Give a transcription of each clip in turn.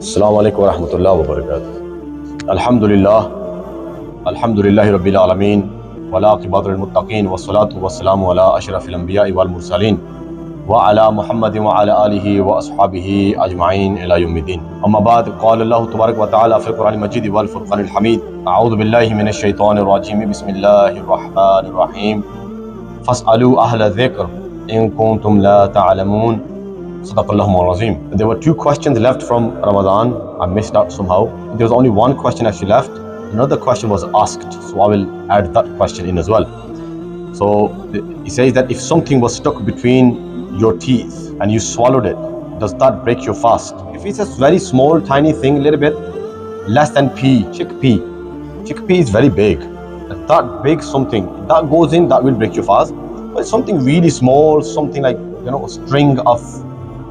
Assalamu alaikum wa rahmatullahi wa barakatuh. Alhamdulillahi rabbil alameen. Wa la aqibatu lil muttaqeen. Wa salatu wa salamu ala ashrafil anbiya'i wal mursaleen. Wa ala Muhammadin wa ala alihi wa ashabihi ajma'een ila yawmiddin. Amma ba'd, qala Allahu tabarak wa ta'ala fil Qur'anil Majid wal Furqanil Hamid. A'udhu billahi minash shaitanir rajeem. Bismillahir rahmanir rahim. Fas'alu ahla dhikr in kuntum la ta'lamoon. There were two questions left from Ramadan. I missed out somehow. There was only one question actually left. Another question was asked, so I will add that question in as well. So he says that if something was stuck between your teeth and you swallowed it, does that break your fast? If it's a very small, tiny thing, a little bit less than chickpea is very big. If that breaks something, that goes in, that will break your fast. But it's something really small, something like a string of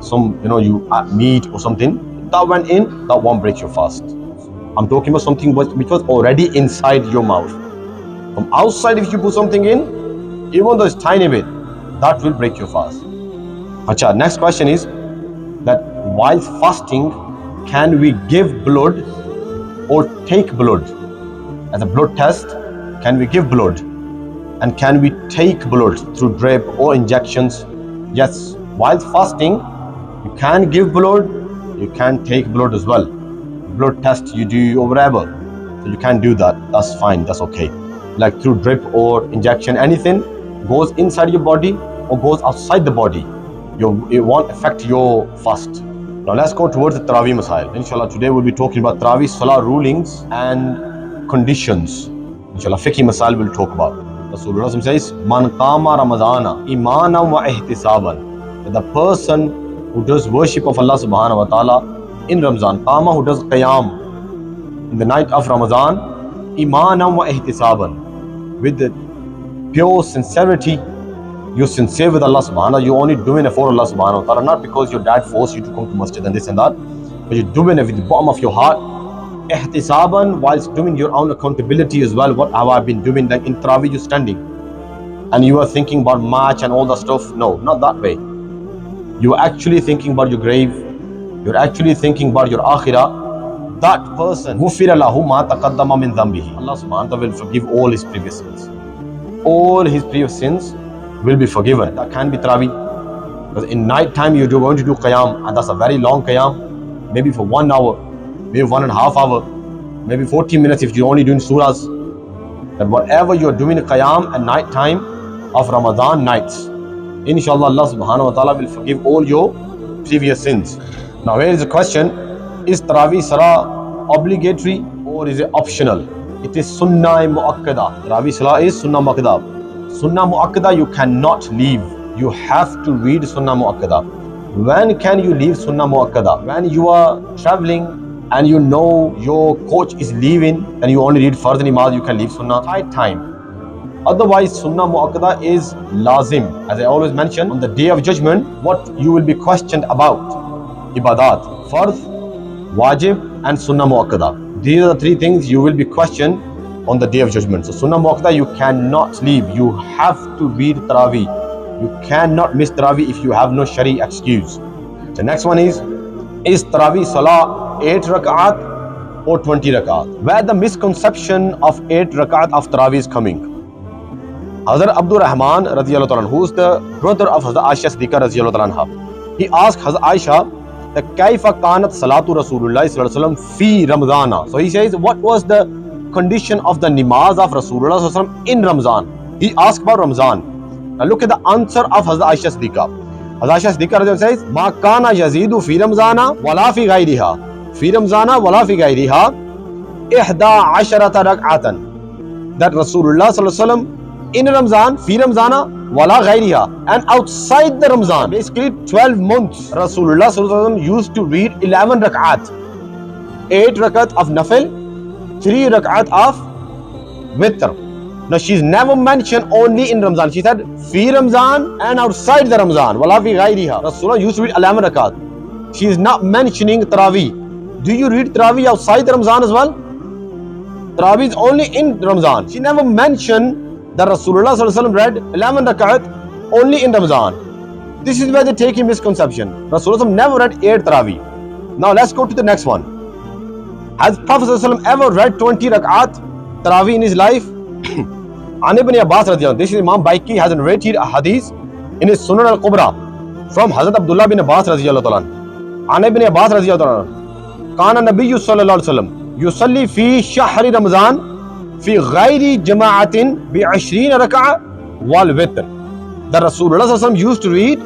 some you meat or something that went in, that won't break your fast. I'm talking about something which was already inside your mouth. From outside, if you put something in, even though it's tiny bit, that will break your fast. Acha, next question is that while fasting, can we give blood or take blood? As a blood test, can we give blood? And can we take blood through drip or injections? Yes, while fasting, you can give blood, you can take blood as well. Blood test you do or whatever. So you can do that. That's fine, that's okay. Like through drip or injection, anything goes inside your body or goes outside the body, it won't affect your fast. Now let's go towards the TARAWEEH Masail. Inshallah, today we'll be talking about TARAWEEH Salah rulings and conditions. Inshallah, Fiqhi Masail we'll talk about. Rasulullah says, Man qama Ramadana imanan wa ihtisaban. The person who does worship of Allah subhanahu wa ta'ala in Ramzan, qama, who does qiyam in the night of Ramadan, imanan wa ihtisaban, with the pure sincerity. You're sincere with Allah subhanahu wa ta'ala, you're only doing it for Allah subhanahu wa ta'ala, not because your dad forced you to come to masjid and this and that, but you're doing it with the bottom of your heart. Ihtisaban, whilst doing your own accountability as well. What have I been doing? Like in Taraweeh, you're standing and you are thinking about March and all that stuff. No, not that way. You're actually thinking about your grave. You're actually thinking about your akhirah. That person, غُفِرَ لَهُ مَا تَقَدَّمَ مِنْ ذَنْبِهِ. Allah subhanahu wa ta'ala will forgive all his previous sins. All his previous sins will be forgiven. That can be Taraweeh. Because in night time you're going to do qiyam, and that's a very long qiyam, maybe for 1 hour, maybe 1.5 hours, maybe 40 minutes if you're only doing surahs. That whatever you're doing qiyam at night time of Ramadan nights, inshallah Allah subhanahu wa ta'ala will forgive all your previous sins. Now here is the question, is Taraweeh Salah obligatory or is it optional? It is Sunnah Mu'akkada. Taraweeh Salah is Sunnah Mu'akkada. Sunnah Mu'akkada you cannot leave. You have to read Sunnah Mu'akkada. When can you leave Sunnah Mu'akkada? When you are traveling and you know your coach is leaving and you only read Fard Namaz, you can leave Sunnah. Tight time. Otherwise, Sunnah Mu'akkada is lazim. As I always mention, on the Day of Judgment, what you will be questioned about? Ibadat, Fard, Wajib and Sunnah Mu'akkada. These are the three things you will be questioned on the Day of Judgment. So Sunnah Mu'akkada you cannot leave. You have to read Taraweeh. You cannot miss Taraweeh if you have no Shari excuse. The next one is Taraweeh Salah 8 rak'at or 20 rak'at? Where the misconception of 8 rak'at of Taraweeh is coming. Hazrat Abdul Rahman radiyallahu ta'ala, who is the brother of Hazrat Aisha Siddiqa radiyallahu ta'ala, he asked Hazrat Aisha that Kaifa kanat salatu Rasulullah sallallahu alaihi wasallam fi Ramadana. So he says, what was the condition of the namaz of Rasulullah sallallahu alaihi wasallam in Ramzan? He asked about Ramzan. Now look at the answer of Hazrat Aisha Siddiqa. Hazrat Aisha Siddiqa radiyallahu ta'ala says, Ma kana yazidu fi Ramzana wala fi ghayriha. Fi Ramzana wala fi ghayriha 11 rak'atan. That Rasulullah sallallahu alaihi wasallam in Ramzan, fi Ramzana, wala ghayriha, and outside the Ramzan, basically 12 months, Rasulullah sallallahu alaihi wasallam used to read 11 rak'at, 8 rak'at of nafil, 3 rak'at of witr. Now she's never mentioned only in Ramzan. She said fi Ramzan and outside the Ramzan, wala fi ghayriha. Rasulullah used to read 11 rak'at. She is not mentioning Taraweeh. Do you read Taraweeh outside the Ramzan as well? Taraweeh is only in Ramzan. She never mentioned that Rasulullah sallallahu alaihi wasallam read 11 rak'at only in Ramzan. This is where they take in misconception. Rasulullah never read 8 Taraweeh. Now let's go to the next one. Has Prophet ﷺ ever read 20 rak'at Taraweeh in his life? An Ibn Abbas radiyallahu anhu. This is Imam Baiki has narrated a hadith in his Sunan al-Kubra from Hazrat Abdullah bin Abbas radiyallahu anhu. An Ibn Abbas radiyallahu anhu. Kana Nabiyyu sallallahu alaihi wasallam yusalli fi shahri Ramazan fi ghairi jama'atin bi 20 rak'ah wal witr. The Rasulullah sallallahu alaihi wasallam used to read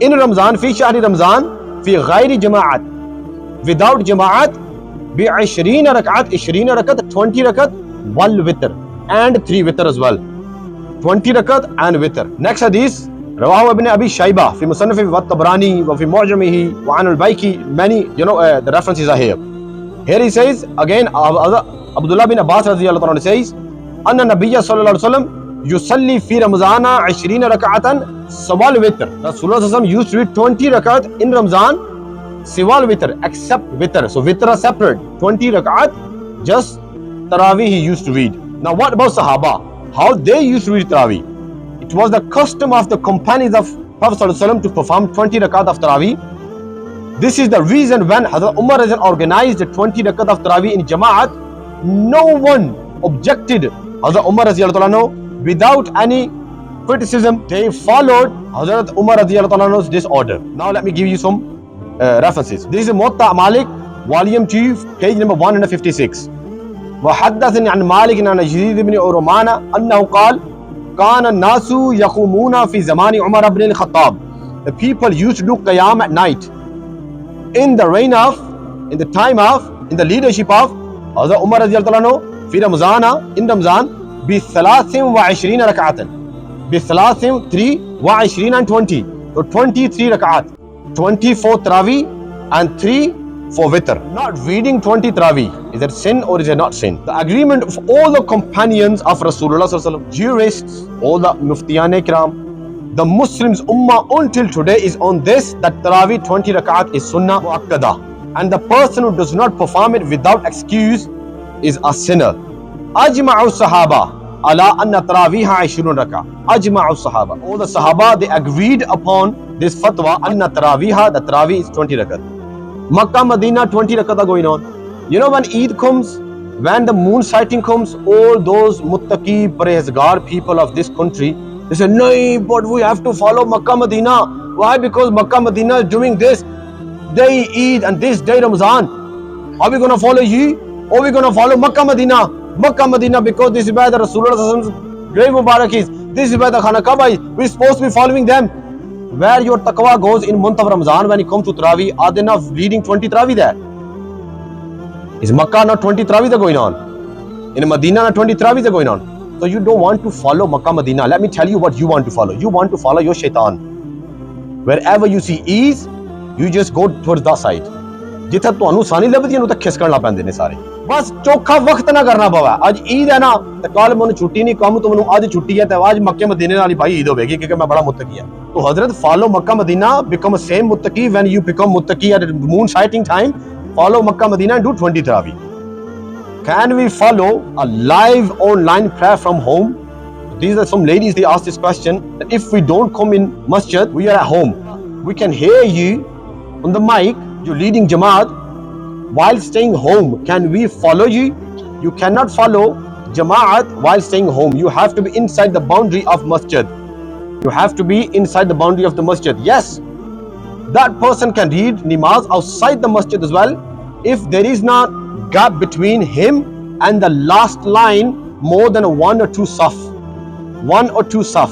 in Ramazan fi shahri Ramazan fi ghairi jama'at, without jama'at, bi 20 rak'at, 20 rakat, 20 rakat wal witr, and 3 witr as well. 20 rakat and witr. Next hadith, Rawahu ibn Abi Shayba fi Musannafi wa Tabrani wa fi Mu'jamihi wa an al-Baiki. Many, the references are here. Here he says again, Abdullah bin Abbas radiyallahu anhu says, Anna Nabiyya sallallahu alaihi wasallam yusalli fi Ramazana 20 rak'atan sawal witr. Rasulullah sallallahu alaihi wasallam used to read 20 rakat in Ramazan siwal witr, except witr. So witr are separate. 20 rak'at, just Taraweeh he used to read. Now what about Sahaba? How they used to read Taraweeh? It was the custom of the companions of Prophet ﷺ to perform 20 rakat of Taraweeh. This is the reason when Hazrat Umar organized the 20 rakat of Taraweeh in Jama'at, no one objected Hazrat Umar without any criticism. They followed Hazrat Umar's disorder. Now let me give you some references. This is Muwatta Malik, volume 2, page number 156. وحدثني عن مالك عن يزيد بن عرومان أنه قال كان الناس يقومون في زمان عمر بن الخطاب. The people used to do qiyam at night in the leadership of Hazrat Umar radiyallahu anhu في رمضان, in Ramazan, ب23 ركعة, ب23 and 20, so 23 rak'at, 20 for Taraweeh and 3 for witr. Not reading 20 Taraweeh, is it sin or is it not sin? The agreement of all the companions of Rasulullah sallallahu alaihi wasallam, jurists, all the muftiyan ikram, the Muslims ummah until today is on this, that Taraweeh 20 rak'at is sunnah mu'akkada, and the person who does not perform it without excuse is a sinner. Ajma'u Sahaba ala anna Taraweeha 20 rak'ah. Ajma'u Sahaba, all the Sahaba, they agreed upon this fatwa, anna Taraweeha, the Taraweeh is 20 rakat. Makkah Madina 20 rakat are going on. When Eid comes, when the moon sighting comes, all those muttaqi, parehezgar people of this country, they say, no, but we have to follow Makkah Madina. Why? Because Makkah Madina is doing this day Eid and this day Ramazan. Are we going to follow you? Or are we going to follow Makkah Madina? Makkah Madina, because this is where the Rasulullah's grave Mubarak is. This is where the Khana Kaaba is. We're supposed to be following them. Where your taqwa goes in month of Ramazan, when it comes to Taraweeh, are they not reading 20 Taraweeh there? Is Makkah not 20 Taraweeh going on? In Medina not 20 Taraweeh going on? So you don't want to follow Makkah Madina. Let me tell you what you want to follow. You want to follow your shaitan. Wherever you see ease, you just go towards that side. जिथे तुहानू सानी लभदी उन्हें खिसकण लग पैंदे ने सारे. बस चौखा वक्त ना करना पवे. आज ईद है ना, तो कल मैनू छुट्टी नहीं, कम तो मैनू आज छुट्टी है, तो आज मक्के मदीने वाली भाई ईद होगी क्योंकि मैं बड़ा मुत्तकी है. तो हजरत follow Makkah Madina, become a same muttaqi. When you become muttaqi at moon sighting time, follow Makkah Madina and do 20 Taraweeh. Can we follow a live online prayer from home? These are some ladies, they ask this question, that if we don't come in masjid, we are at home. We can hear you on the mic, you're leading Jamaat, while staying home. Can we follow you? You cannot follow Jamaat while staying home. You have to be inside the boundary of masjid. You have to be inside the boundary of the masjid. Yes, that person can read namaz outside the masjid as well, if there is not gap between him and the last line more than 1 or 2 saf. 1 or 2 saf.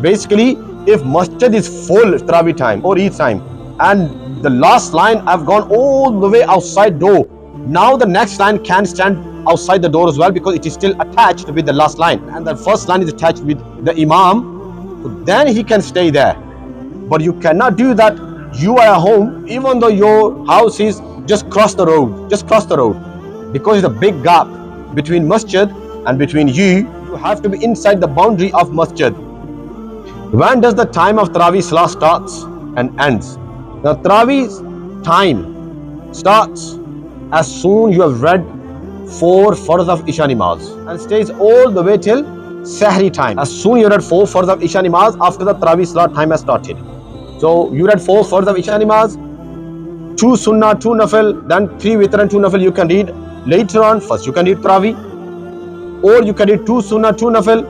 Basically, if masjid is full Taraweeh time or Eid time, and the last line I've gone all the way outside door, now the next line can stand outside the door as well, because it is still attached with the last line, and the first line is attached with the imam, so then he can stay there. But you cannot do that. You are at home, even though your house is just cross the road, because it's a big gap between masjid and between you. You have to be inside the boundary of masjid. When does the time of Taraweeh Salah starts and ends? Now Taraweeh's time starts as soon you have read 4 farz of Isha namaz, and stays all the way till Sahri time. As soon you read 4 farz of Isha namaz, after the Taraweeh Salah time has started. So you read 4 farz of Isha namaz, 2 sunnah, 2 nafil, then 3 witr and 2 nafil you can read later on. First you can read Taraweeh, or you can read 2 sunnah, 2 nafil,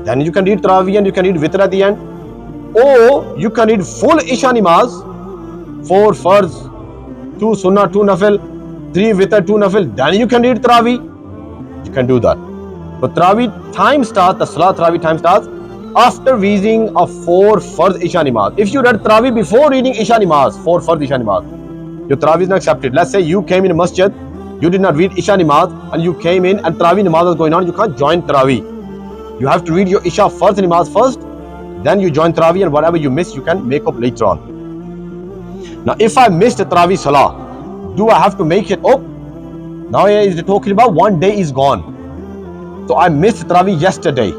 then you can read Taraweeh and you can read witr at the end, or you can read full Isha namaz, 4 farz, 2 sunnah, 2 nafil, 3 witr, 2 nafil, then you can read Taraweeh. You can do that. But Taraweeh time starts, the Salah Taraweeh time starts after reading a 4 farz Isha namaz. If you read Taraweeh before reading Isha namaz, 4 farz Isha namaz, your Taraweeh is not accepted. Let's say you came in a masjid, you did not read Isha namaz, and you came in and Taraweeh namaz is going on, you can't join Taraweeh. You have to read your Isha farz namaz first, then you join Taraweeh, and whatever you miss, you can make up later on. Now, if I missed a Taraweeh Salah, do I have to make it up? Now he is talking about one day is gone. So I missed Taraweeh yesterday.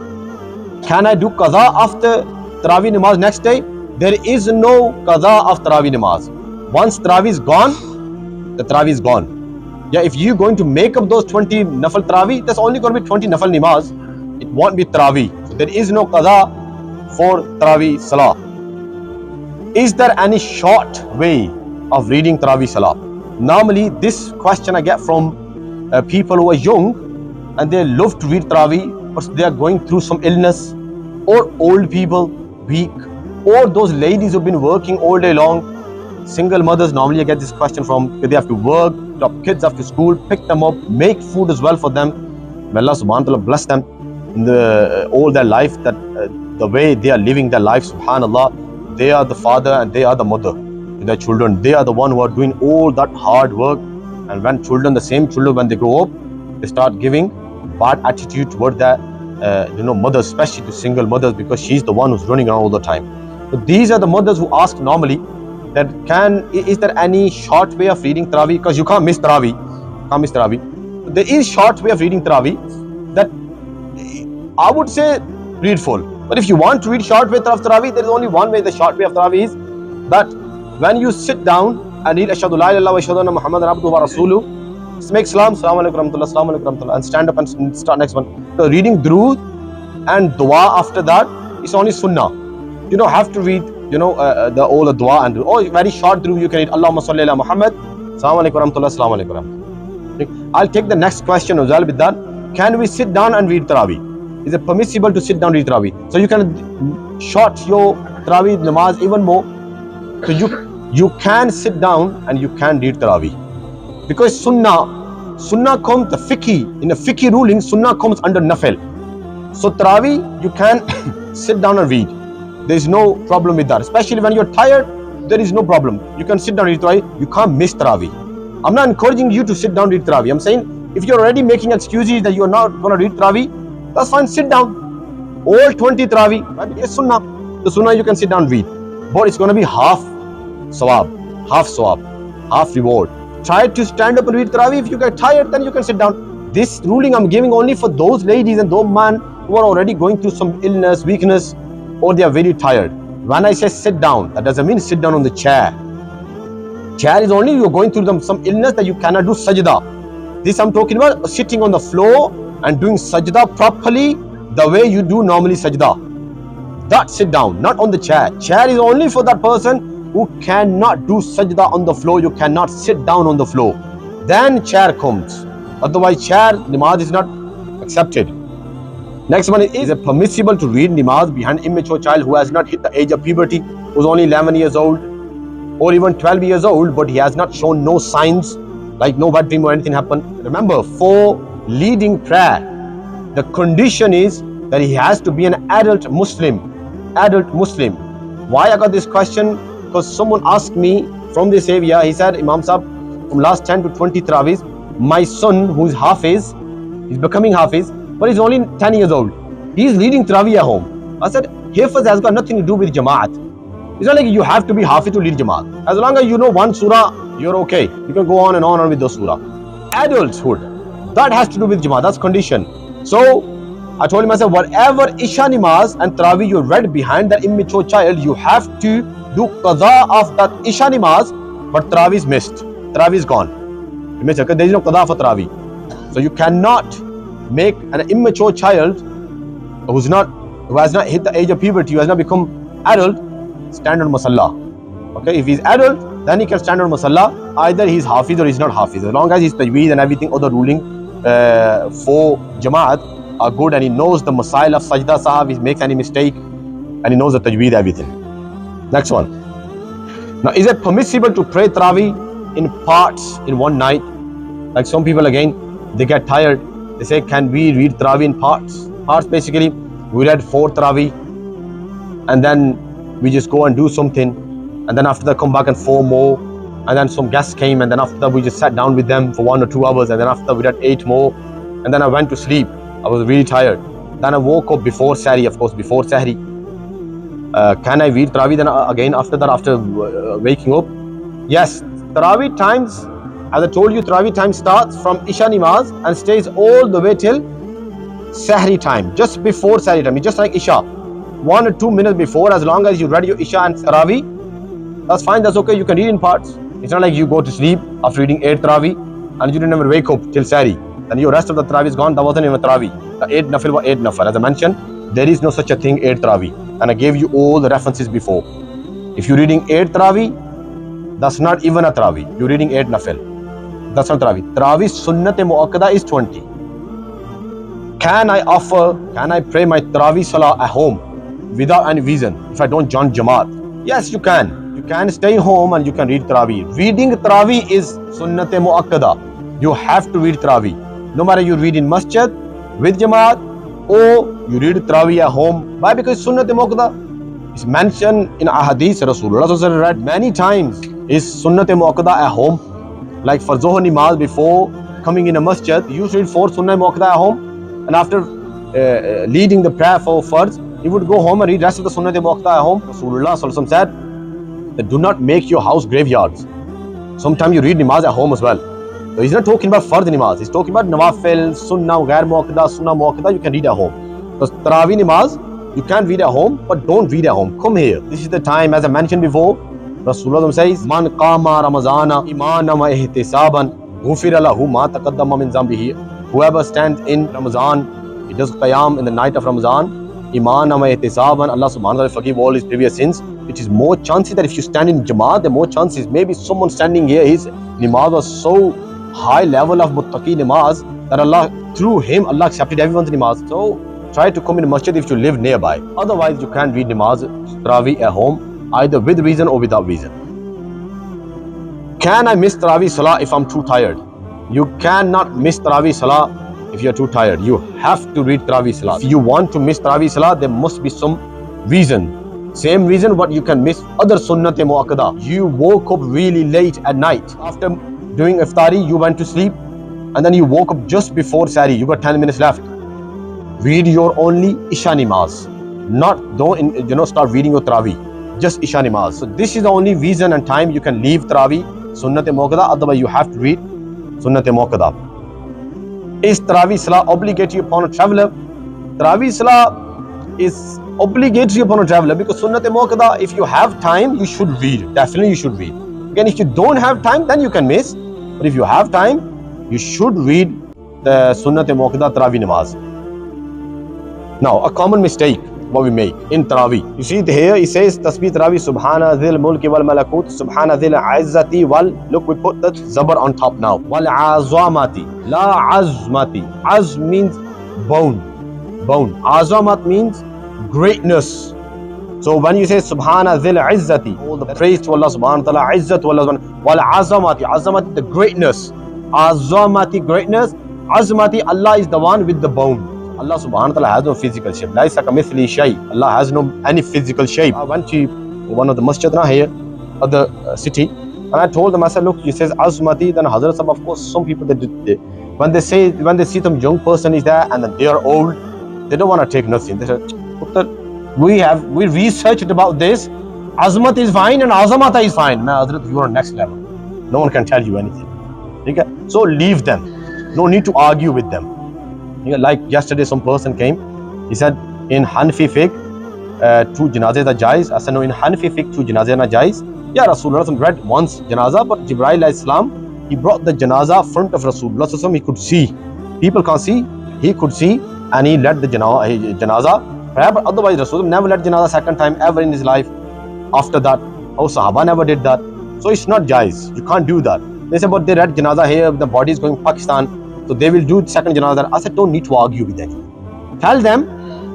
Can I do qaza after Taraweeh namaz next day? There is no qaza of Taraweeh namaz. Once Taraweeh is gone, the Taraweeh is gone. Yeah, if you're going to make up those 20 nafal Taraweeh, that's only going to be 20 nafal namaz. It won't be Taraweeh. So there is no qaza for Taraweeh Salah. Is there any short way of reading Taraweeh Salah? Normally, this question I get from people who are young and they love to read Taraweeh, but they are going through some illness, or old people, weak, or those ladies who've been working all day long. Single mothers, normally I get this question from, they have to work, drop kids after school, pick them up, make food as well for them. May Allah subhanahu wa ta'ala bless them in all their life, that the way they are living their life, subhanallah, they are the father and they are the mother to their children. They are the one who are doing all that hard work. And when children, the same children, when they grow up, they start giving bad attitude toward their mothers, especially to single mothers, because she's the one who's running around all the time. So these are the mothers who ask normally that is there any short way of reading Taraweeh? Because you can't miss Taraweeh. There is short way of reading Taraweeh that I would say read full. But if you want to read short way of Taraweeh, there is only one way. The short way of Taraweeh is that when you sit down and read Ashhadu la ilaha illallah wa ashhadu anna Muhammadan abduhu wa rasuluhu, just make salam, assalamu alaikum warahmatullah, assalamu alaikum warahmatullah, and stand up and start next one. So reading Durood and Dua after that is only Sunnah. You don't have to read all the dua and very short Durood you can read Allahumma salli ala Muhammad, assalamu alaikum warahmatullah, assalamu alaikum warahmatullah. I'll take the next question as well with that. Can we sit down and read Taraweeh? Is it permissible to sit down and read Taraweeh? So you can short your Taraweeh namaz even more. So you can sit down and you can read Taraweeh. Because Sunnah comes, the Fiqhi, in the Fiqhi ruling, Sunnah comes under Nafil. So Taraweeh, you can sit down and read. There is no problem with that. Especially when you're tired, there is no problem. You can sit down and read Taraweeh. You can't miss Taraweeh. I'm not encouraging you to sit down and read Taraweeh. I'm saying if you're already making excuses that you're not going to read Taraweeh, that's fine, sit down. All 20 Taraweeh, right? It's Sunnah. The Sunnah you can sit down and read. But it's going to be half sawab, half reward. Try to stand up and read Taraweeh. If you get tired, then you can sit down. This ruling I'm giving only for those ladies and those men who are already going through some illness, weakness, or they are very tired. When I say sit down, that doesn't mean sit down on the chair. Chair is only you're going through some illness that you cannot do sajda. This I'm talking about sitting on the floor and doing sajda properly the way you do normally sajda. That sit down, not on the chair. Chair is only for that person who cannot do sajda on the floor. You cannot sit down on the floor. Then chair comes. Otherwise chair, namaz is not accepted. Next one is it permissible to read namaz behind an immature child who has not hit the age of puberty, who's only 11 years old or even 12 years old, but he has not shown no signs like no wet dream or anything happen? Remember, for leading prayer, the condition is that he has to be an adult Muslim. Why I got this question? Because someone asked me from this area, he said, Imam Sahab, from last 10 to 20 Taraweehs, my son who is Hafiz, he's becoming Hafiz, but he's only 10 years old. He's leading Taraweeh at home. I said, Hafiz has got nothing to do with Jamaat. It's not like you have to be Hafiz to lead Jamaat. As long as you know one surah, you're okay. You can go on and on with those surah. Adulthood, that has to do with Jamaat. That's condition. So I told him, I said, whatever Isha namaz and Taraweeh you read behind that immature child, you have to do qaza of that Isha namaz, but Taraweeh is missed. Taraweeh is gone. There is no qaza for Taraweeh. So you cannot make an immature child who has not hit the age of puberty, who has not become adult, stand on masalla. Okay, if he's adult, then he can stand on Musalla. Either he's Hafiz or he's not Hafiz. As long as he's Tajweed and everything, other ruling for Jamaat are good, and he knows the Masail of Sajda Sahab, if he makes any mistake, and he knows the Tajweed, everything. Next one. Now, is it permissible to pray Taraweeh in parts in one night? Like some people, again, they get tired. They say, can we read Taraweeh in parts? Parts, basically, we read 4 Taraweeh, and then we just go and do something, and then after that come back and 4 more, and then some guests came, and then after that we just sat down with them for 1 or 2 hours, and then after that we read 8 more, and then I went to sleep. I was really tired. Then I woke up before Sahri, of course, before Sahri. Can I read Taraweeh then again after that, after waking up? Yes. Taraweeh times, as I told you, Taraweeh time starts from Isha Namaz and stays all the way till Sahri time, just before Sahri time. It's just like Isha. 1 or 2 minutes before, as long as you read your Isha and Taraweeh, that's fine, that's okay, you can read in parts. It's not like you go to sleep after reading 8 Taraweeh and you didn't ever wake up till Sahri, and your rest of the Taraweeh is gone. That wasn't even Taraweeh. The 8 Nafil was 8 Nafil. As I mentioned, there is no such a thing 8 Taraweeh, and I gave you all the references before. If you're reading 8 Taraweeh, that's not even a Taraweeh. You're reading 8 Nafil. That's not Taraweeh. Taraweeh Sunnat Muakkada is 20. Can I pray my Taraweeh Salah at home without any reason if I don't join Jamaat? Yes, you can. You can stay home and you can read Taraweeh. Reading Taraweeh is Sunnat Muakkada. You have to read Taraweeh. No matter you read in Masjid, with Jamaat, or you read Taraweeh at home. Why? Because Sunnat Muakkada is mentioned in Ahadith. Rasulullah read many times is Sunnat Muakkada at home. Like for Zohar Namaz, before coming in a Masjid, you used to read 4 Sunnah Muakkada at home, and after leading the prayer for Farz, he would go home and read rest of the Sunnah Muakkada at home. Rasulullah said that do not make your house graveyards. Sometimes you read Namaz at home as well. So he's not talking about Fard Namaz, he's talking about Nawafil, Sunnah, Ghair Muakkada, Sunnah Muakkada, you can read at home. So Taraweeh Namaz, you can read at home, but don't read at home. Come here. This is the time, as I mentioned before, Rasulullah says, Man qama Ramazana imanan wa ihtisaban ghufira lahu ma taqaddama min zambihi. Whoever stands in Ramadan, he does Qiyam in the night of Ramadan, imanan wa ihtisaban, Allah subhanahu wa ta'ala forgive all his previous sins. Which is more chances that if you stand in Jamaat, there are more chances. Maybe someone standing here, his Namaz was so high level of muttaqi namaz that Allah, through him, Allah accepted everyone's namaz. So try to come in a masjid if you live nearby. Otherwise, you can read namaz, Taraweeh at home, either with reason or without reason. Can I miss Taraweeh Salah if I'm too tired? You cannot miss Taraweeh Salah if you're too tired. You have to read Taraweeh Salah. If you want to miss Taraweeh Salah, there must be some reason. Same reason what you can miss other Sunnat Muakkada. You woke up really late at night. After doing iftari, you went to sleep, and then you woke up just before Sahri. You got 10 minutes left. Read your only Isha Namaz. Don't start reading your Taraweeh. Just Isha Namaz. So this is the only reason and time you can leave Taraweeh, Sunnat Muakkada. Otherwise, you have to read Sunnat Muakkada. Is Taraweeh Salah obligatory upon a traveler? Taraweeh Salah is obligatory upon a traveler because Sunnat Muakkada, if you have time, you should read. Definitely you should read. Again, if you don't have time, then you can miss. But if you have time, you should read the Sunnat Muakkada Taraweeh Namaz. Now, a common mistake what we make in Taraweeh. You see here, it says Tasbih Taraweeh Subhana Dhil Mulki Wal Malakut Subhana Dhil Izzati Wal. Look, we put the Zabar on top now. Wal Azamati. La Azmati. Az means bone. Azamat means greatness. So when you say Subhana Dhil Izzati, all the praise to Allah Subhanahu wa Ta'ala, Izzat to Allah Subhanahu wa Ta'ala, Wal Azamati, the greatness. Azamati, greatness. Azmati, Allah is the one with the bone. Allah Subhanahu wa Ta'ala has no physical shape. Laisa kamithli shay. Allah has no any physical shape. I went to one of the masjid here of the city, and I told them, I said, look, he says Azmati, then Hazrat Sahab, of course, some people when they see some young person is there and then they are old, they don't want to take nothing. They said, we researched about this. Azmat is fine and Azamata is fine. Man, Hazrat, you are next level. No one can tell you anything. Okay? So leave them. No need to argue with them. Like yesterday, some person came. He said, in Hanfi fiqh, 2 janazas are jais. I said, no, in Hanfi fiqh, 2 janazas are not jais. Yeah, Rasulullah read once janaza, but Jibreel alayhi salam, he brought the janaza front of Rasulullah. He could see. People can't see. He could see, and he led the janaza. But otherwise, Rasulullah never led janaza second time ever in his life. After that, our Sahaba never did that. So it's not jais. You can't do that. They say, but they read janaza here, the body is going to Pakistan, so they will do second janaza. I said, don't need to argue with anyone. Tell them,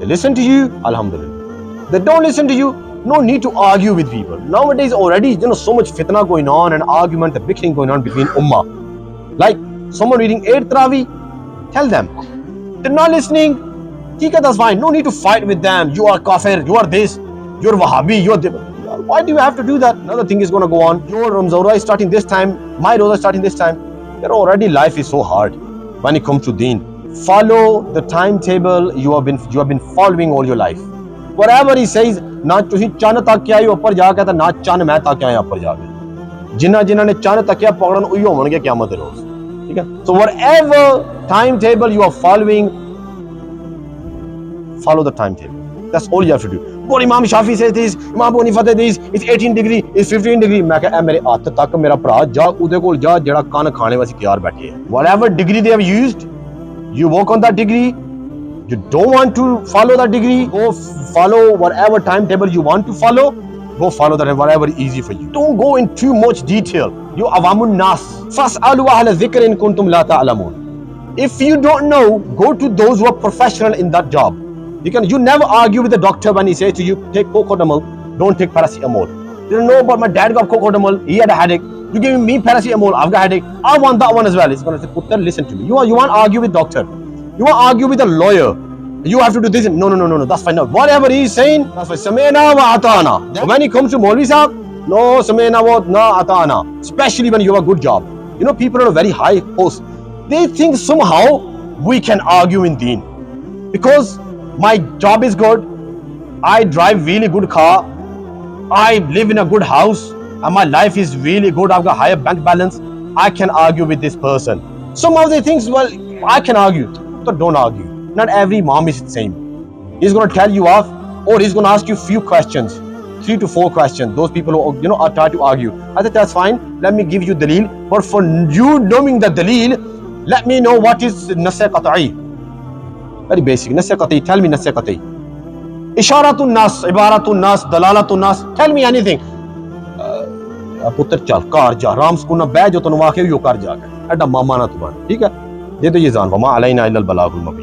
they listen to you, alhamdulillah. They don't listen to you, no need to argue with people. Nowadays already, so much fitna going on and argument, the bickering going on between ummah. Like someone reading 8 Tarawih, tell them. They're not listening, that's fine. No need to fight with them. You are kafir, you are this, you're Wahhabi, you're this. Why do you have to do that? Another thing is going to go on. Your Ramzan is starting this time, my Roza is starting this time. Already life is so hard when it comes to deen. Follow the timetable you have been following all your life. Whatever he says, ना तुसी चन तक आए ऊपर जाके तो ना चन मैं तक आया ऊपर जाके. जिन्ना ने चन तक पकड़न उही होवणगे क़यामत दे रोज़. ठीक है? So whatever timetable you are following, follow the timetable. That's all you have to do. But Imam Shafi says this, Imam Abu Hanifa says this, it's 18 degree, it's 15 degree. मैं कहा मेरे हाथ तक मेरा भरा जा उदे कोल जा जेड़ा कान खाने वास्ते तैयार बैठे है. Whatever degree they have used, you work on that degree. You don't want to follow that degree, go follow whatever timetable you want to follow. Go follow that, whatever is easy for you. Don't go in too much detail. You awamun nas. Fas'alu ahla dhikr in kuntum la ta'lamun. If you don't know, go to those who are professional in that job. You never argue with the doctor when he says to you, take cocodamol, don't take paracetamol. You don't know about my dad got cocodamol, he had a headache. You giving me paracetamol, I've got a headache. I want that one as well. He's going to say, Putter, listen to me. You want to argue with doctor. You want to argue with a lawyer. You have to do this. No. That's fine. No. Whatever he's saying, that's fine. Samena wa atana. When it comes to Maulvi Sahab, no samena wa na atana. Especially when you have a good job. People on a very high post. They think somehow we can argue in deen. Because my job is good. I drive really good car. I live in a good house. And my life is really good. I've got higher bank balance. I can argue with this person. Somehow they think, well, I can argue. So don't argue. Not every imam is the same. He's going to tell you off, or he's going to ask you few questions, 3 to 4 questions. Those people who are trying to argue. I said, that's fine. Let me give you daleel. But for you knowing the daleel, let me know what is nasya qat'i. Very basic. Nasya qat'i. Tell me nasya qat'i. Isharatun nas, ibaratun nas, dalalatun nas. Tell me anything. Putter chal, car जा, राम सुकूना बैठ जो तनु आखे यो कर जाके. ऐडा मामा ना तू बन. ठीक है? ये तो ये जान वमा अलैना इल्लल बलागुल मुबीन.